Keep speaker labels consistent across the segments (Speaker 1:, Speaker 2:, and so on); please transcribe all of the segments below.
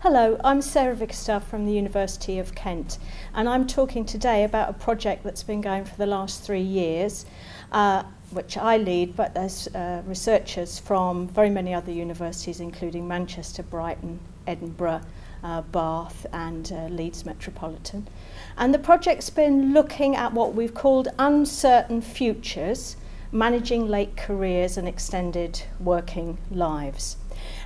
Speaker 1: Hello, I'm Sarah Vickerstaff from the University of Kent, and I'm talking today about a project that's been going for the last 3 years, which I lead, but there's researchers from very many other universities, including Manchester, Brighton, Edinburgh, Bath and Leeds Metropolitan. And the project's been looking at what we've called uncertain futures, managing late careers and extended working lives.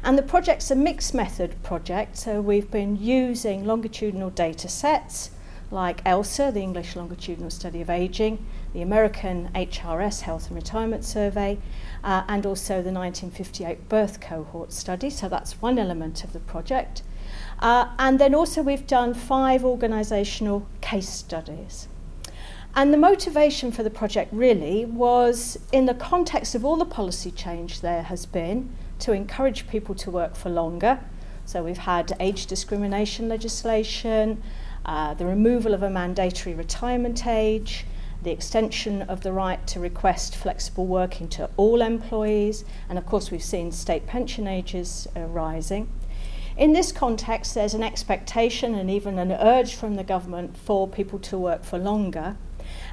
Speaker 1: And the project's a mixed method project, so we've been using longitudinal data sets like ELSA, the English Longitudinal Study of Aging, the American HRS Health and Retirement Survey, and also the 1958 birth cohort study, so that's one element of the project. And then also we've done 5 organisational case studies. And the motivation for the project really was in the context of all the policy change there has been to encourage people to work for longer. So we've had age discrimination legislation, the removal of a mandatory retirement age, the extension of the right to request flexible working to all employees, and of course we've seen state pension ages rising. In this context, there's an expectation and even an urge from the government for people to work for longer.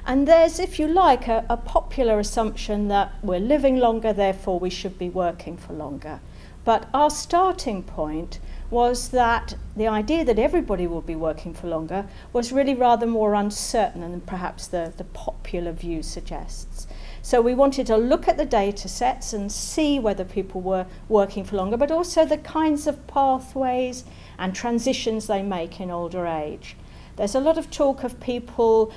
Speaker 1: And there's, if you like, a popular assumption that we're living longer, therefore we should be working for longer. But our starting point was that the idea that everybody will be working for longer was really rather more uncertain than perhaps the popular view suggests. So we wanted to look at the data sets and see whether people were working for longer, but also the kinds of pathways and transitions they make in older age. There's a lot of talk of people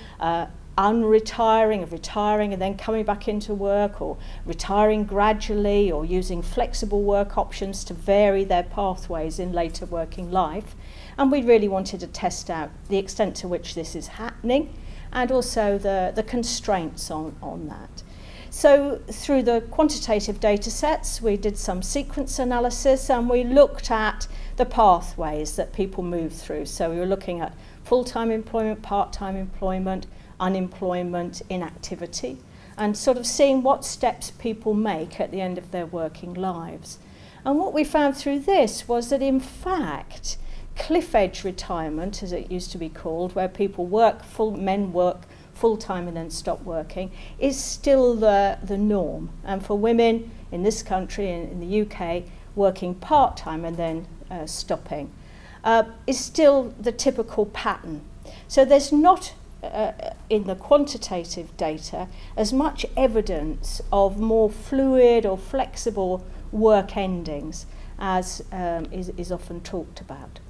Speaker 1: unretiring, of retiring and then coming back into work, or retiring gradually, or using flexible work options to vary their pathways in later working life. And we really wanted to test out the extent to which this is happening and also the constraints on that. So through the quantitative data sets, we did some sequence analysis and we looked at the pathways that people move through. So we were looking at full-time employment, part-time employment, unemployment, inactivity, and sort of seeing what steps people make at the end of their working lives. And what we found through this was that in fact, cliff edge retirement, as it used to be called, where people work, men work full-time and then stop working, is still the norm. And for women in this country, in the UK, working part-time and then stopping is still the typical pattern. So there's not in the quantitative data as much evidence of more fluid or flexible work endings as is often talked about.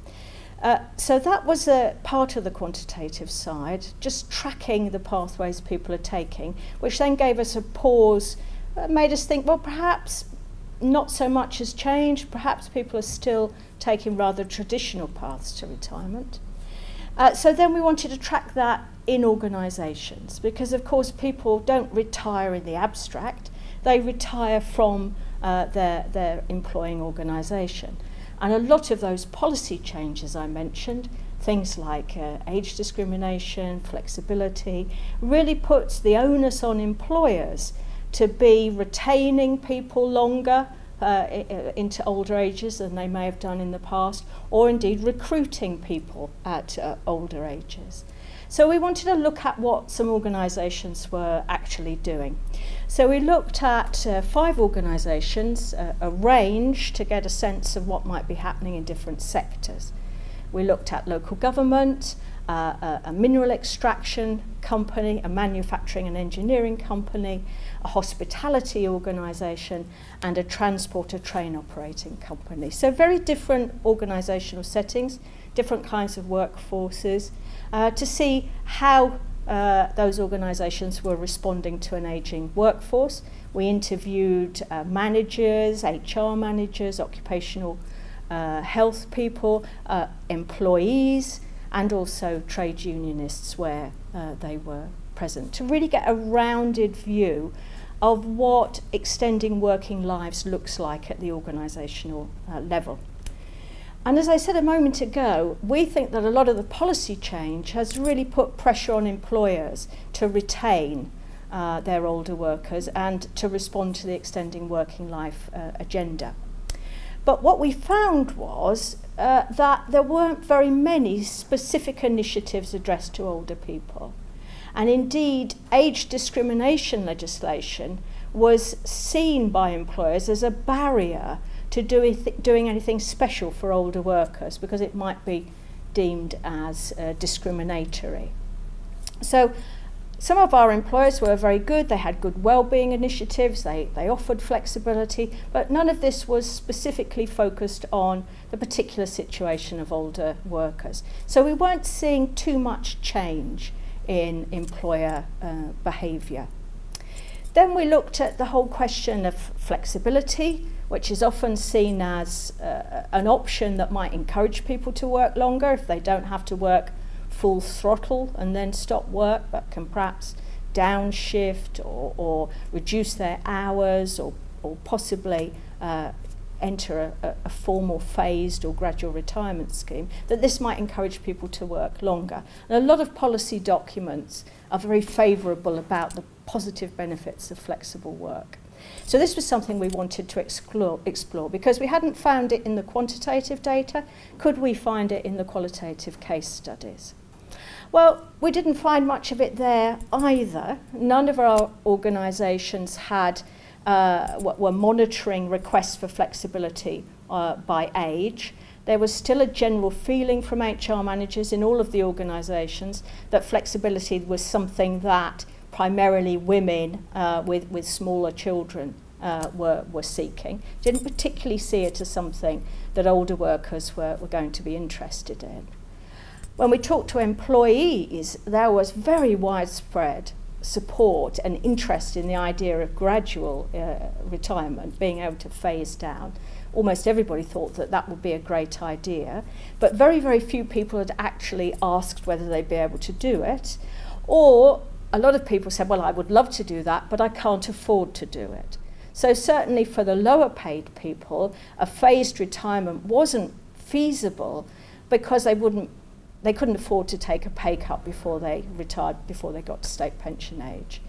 Speaker 1: So that was a part of the quantitative side, just tracking the pathways people are taking, which then gave us a pause, made us think, well, perhaps not so much has changed, perhaps people are still taking rather traditional paths to retirement. So then we wanted to track that in organisations, because of course people don't retire in the abstract, they retire from their employing organisation. And a lot of those policy changes I mentioned, things like age discrimination, flexibility, really puts the onus on employers to be retaining people longer into older ages than they may have done in the past, or indeed recruiting people at older ages. So we wanted to look at what some organisations were actually doing. So we looked at 5 organisations, a range to get a sense of what might be happening in different sectors. We looked at local government, a mineral extraction company, a manufacturing and engineering company, a hospitality organisation, and a transport or train operating company. So very different organisational settings, different kinds of workforces, to see how those organisations were responding to an ageing workforce. We interviewed managers, HR managers, occupational health people, employees, and also trade unionists where they were present, to really get a rounded view of what extending working lives looks like at the organisational level. And as I said a moment ago, we think that a lot of the policy change has really put pressure on employers to retain their older workers and to respond to the extending working life agenda. But what we found was that there weren't very many specific initiatives addressed to older people. And indeed, age discrimination legislation was seen by employers as a barrier to doing anything special for older workers because it might be deemed as discriminatory. So some of our employers were very good. They had good well-being initiatives. They offered flexibility, but none of this was specifically focused on the particular situation of older workers. So we weren't seeing too much change in employer behaviour. Then we looked at the whole question of flexibility, which is often seen as an option that might encourage people to work longer if they don't have to work full throttle and then stop work, but can perhaps downshift or reduce their hours or possibly enter a formal phased or gradual retirement scheme, that this might encourage people to work longer. And a lot of policy documents are very favourable about the positive benefits of flexible work. So this was something we wanted to explore because we hadn't found it in the quantitative data. Could we find it in the qualitative case studies? Well, we didn't find much of it there either. None of our organisations had were monitoring requests for flexibility by age. There was still a general feeling from HR managers in all of the organisations that flexibility was something that primarily women with smaller children were seeking. Didn't particularly see it as something that older workers were going to be interested in. When we talked to employees, there was very widespread support and interest in the idea of gradual retirement, being able to phase down. Almost everybody thought that that would be a great idea, but very, very few people had actually asked whether they'd be able to do it, or a lot of people said, well, I would love to do that, but I can't afford to do it. So certainly for the lower paid people, a phased retirement wasn't feasible because they couldn't afford to take a pay cut before they retired, before they got to state pension age.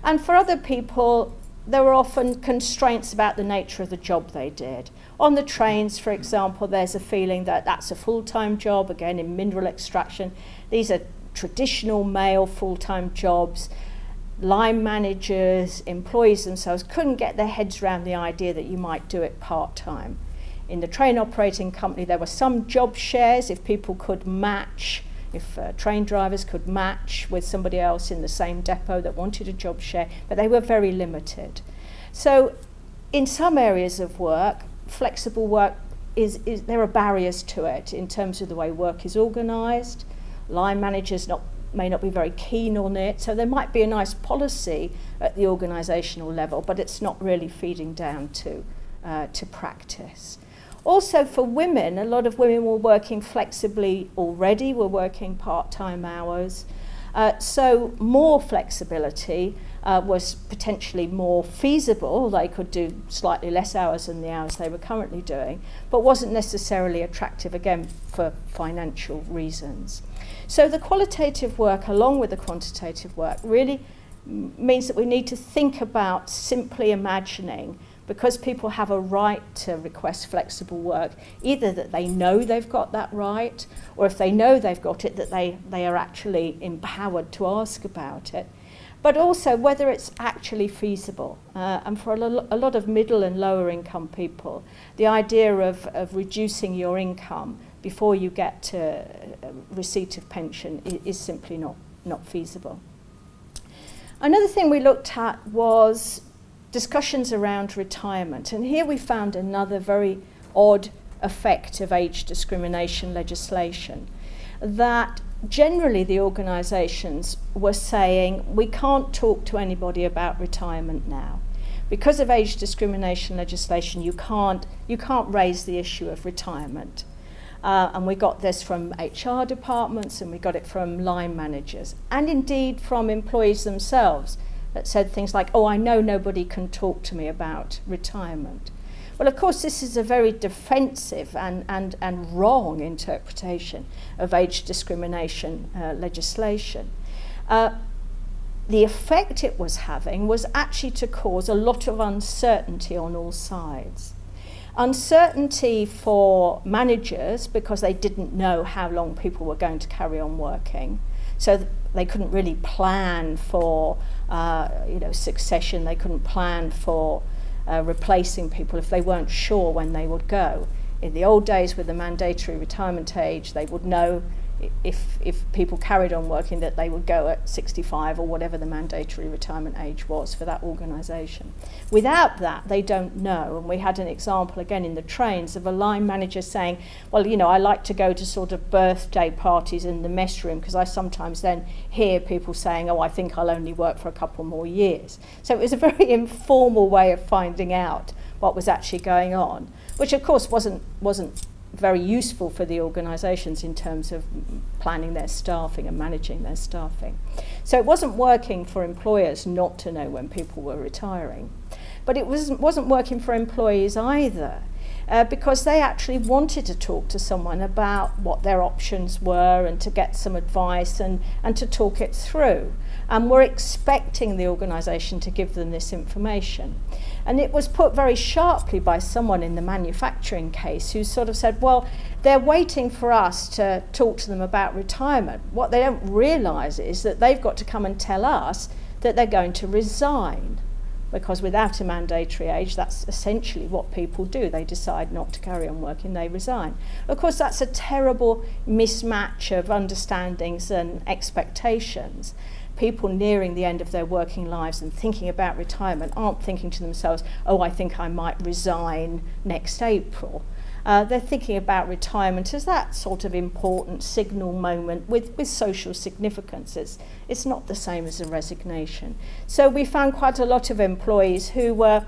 Speaker 1: And for other people, there were often constraints about the nature of the job they did. On the trains, for example, there's a feeling that that's a full-time job, again in mineral extraction. These are traditional male full-time jobs. Line managers, employees themselves couldn't get their heads around the idea that you might do it part-time. In the train operating company, there were some job shares if people could match, if train drivers could match with somebody else in the same depot that wanted a job share, but they were very limited. So in some areas of work, flexible work, there are barriers to it in terms of the way work is organised. Line managers may not be very keen on it, so there might be a nice policy at the organisational level, but it's not really feeding down to practice. Also for women, a lot of women were working flexibly already, were working part-time hours. So more flexibility was potentially more feasible. They could do slightly less hours than the hours they were currently doing, but wasn't necessarily attractive, again, for financial reasons. So the qualitative work, along with the quantitative work, really means that we need to think about simply imagining, because people have a right to request flexible work, either that they know they've got that right, or if they know they've got it, that they are actually empowered to ask about it, but also whether it's actually feasible. And for a lot of middle and lower income people, the idea of reducing your income before you get to receipt of pension is simply not feasible. Another thing we looked at was discussions around retirement, and here we found another very odd effect of age discrimination legislation, that generally the organisations were saying we can't talk to anybody about retirement now. Because of age discrimination legislation, you can't raise the issue of retirement. And we got this from HR departments, and we got it from line managers, and indeed from employees themselves, that said things like, oh, I know nobody can talk to me about retirement. Well, of course, this is a very defensive and wrong interpretation of age discrimination legislation. The effect it was having was actually to cause a lot of uncertainty on all sides. Uncertainty for managers because they didn't know how long people were going to carry on working. So they couldn't really plan for succession. They couldn't plan for replacing people if they weren't sure when they would go. In the old days with the mandatory retirement age, they would know if people carried on working that they would go at 65 or whatever the mandatory retirement age was for that organisation. Without that, they don't know. And we had an example again in the trains of a line manager saying, well, I like to go to sort of birthday parties in the mess room because I sometimes then hear people saying, oh, I think I'll only work for a couple more years. So it was a very informal way of finding out what was actually going on, which of course wasn't very useful for the organisations in terms of planning their staffing and managing their staffing. So it wasn't working for employers not to know when people were retiring. But it wasn't working for employees either, because they actually wanted to talk to someone about what their options were and to get some advice and to talk it through. And were expecting the organisation to give them this information. And it was put very sharply by someone in the manufacturing case who sort of said, well, they're waiting for us to talk to them about retirement. What they don't realise is that they've got to come and tell us that they're going to resign. Because without a mandatory age, that's essentially what people do. They decide not to carry on working, they resign. Of course, that's a terrible mismatch of understandings and expectations. People nearing the end of their working lives and thinking about retirement aren't thinking to themselves, oh, I think I might resign next April. They're thinking about retirement as that sort of important signal moment with social significance. It's not the same as a resignation. So we found quite a lot of employees who were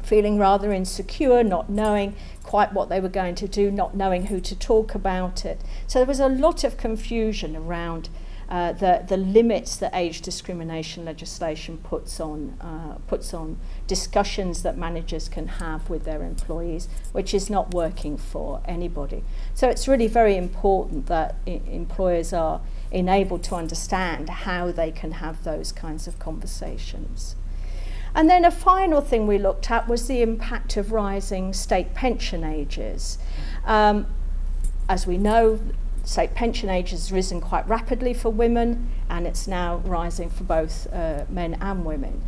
Speaker 1: feeling rather insecure, not knowing quite what they were going to do, not knowing who to talk about it. So there was a lot of confusion around the limits that age discrimination legislation puts on discussions that managers can have with their employees, which is not working for anybody. So it's really very important that employers are enabled to understand how they can have those kinds of conversations. And then a final thing we looked at was the impact of rising state pension ages. As we know, state pension age has risen quite rapidly for women, and it's now rising for both men and women.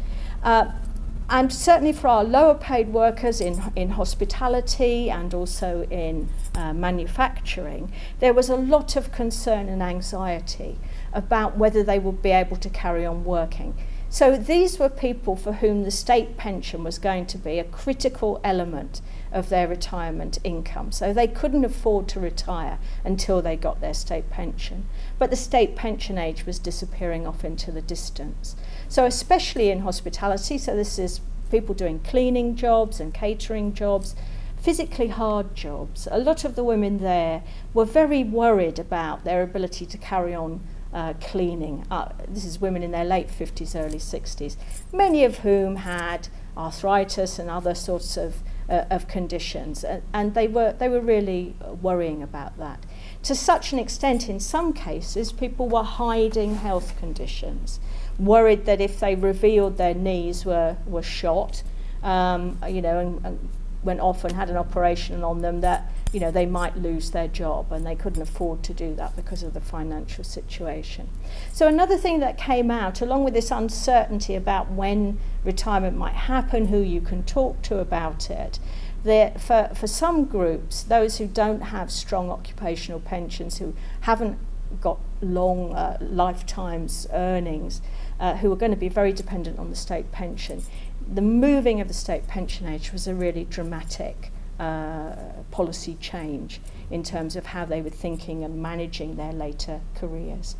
Speaker 1: And certainly for our lower paid workers in hospitality and also in manufacturing, there was a lot of concern and anxiety about whether they would be able to carry on working. So these were people for whom the state pension was going to be a critical element of their retirement income. So they couldn't afford to retire until they got their state pension. But the state pension age was disappearing off into the distance. So especially in hospitality, so this is people doing cleaning jobs and catering jobs, physically hard jobs. A lot of the women there were very worried about their ability to carry on cleaning. This is women in their late 50s, early 60s, many of whom had arthritis and other sorts of conditions, and they were really worrying about that. To such an extent, in some cases, people were hiding health conditions, worried that if they revealed their knees were shot, and went off and had an operation on them, that they might lose their job, and they couldn't afford to do that because of the financial situation. So another thing that came out, along with this uncertainty about when retirement might happen, who you can talk to about it, that for some groups, those who don't have strong occupational pensions, who haven't got long lifetimes earnings, who are going to be very dependent on the state pension, the moving of the state pension age was a really dramatic policy change in terms of how they were thinking and managing their later careers.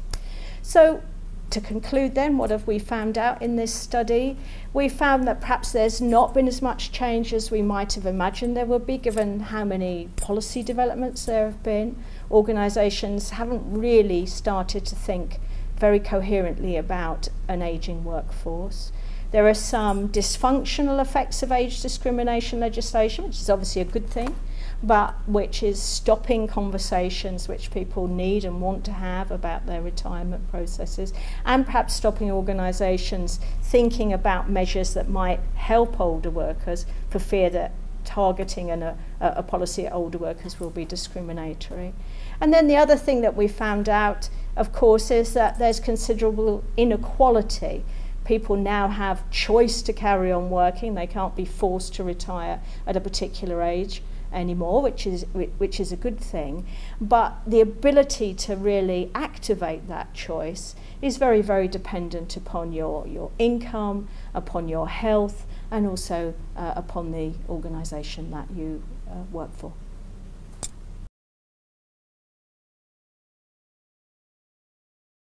Speaker 1: So to conclude then, what have we found out in this study? We found that perhaps there's not been as much change as we might have imagined there would be, given how many policy developments there have been. Organisations haven't really started to think very coherently about an ageing workforce. There are some dysfunctional effects of age discrimination legislation, which is obviously a good thing, but which is stopping conversations which people need and want to have about their retirement processes, and perhaps stopping organisations thinking about measures that might help older workers for fear that targeting a policy at older workers will be discriminatory. And then the other thing that we found out, of course, is that there's considerable inequality. People now have choice to carry on working. They can't be forced to retire at a particular age anymore, which is a good thing. But the ability to really activate that choice is very, very dependent upon your income, upon your health, and also upon the organisation that you work for.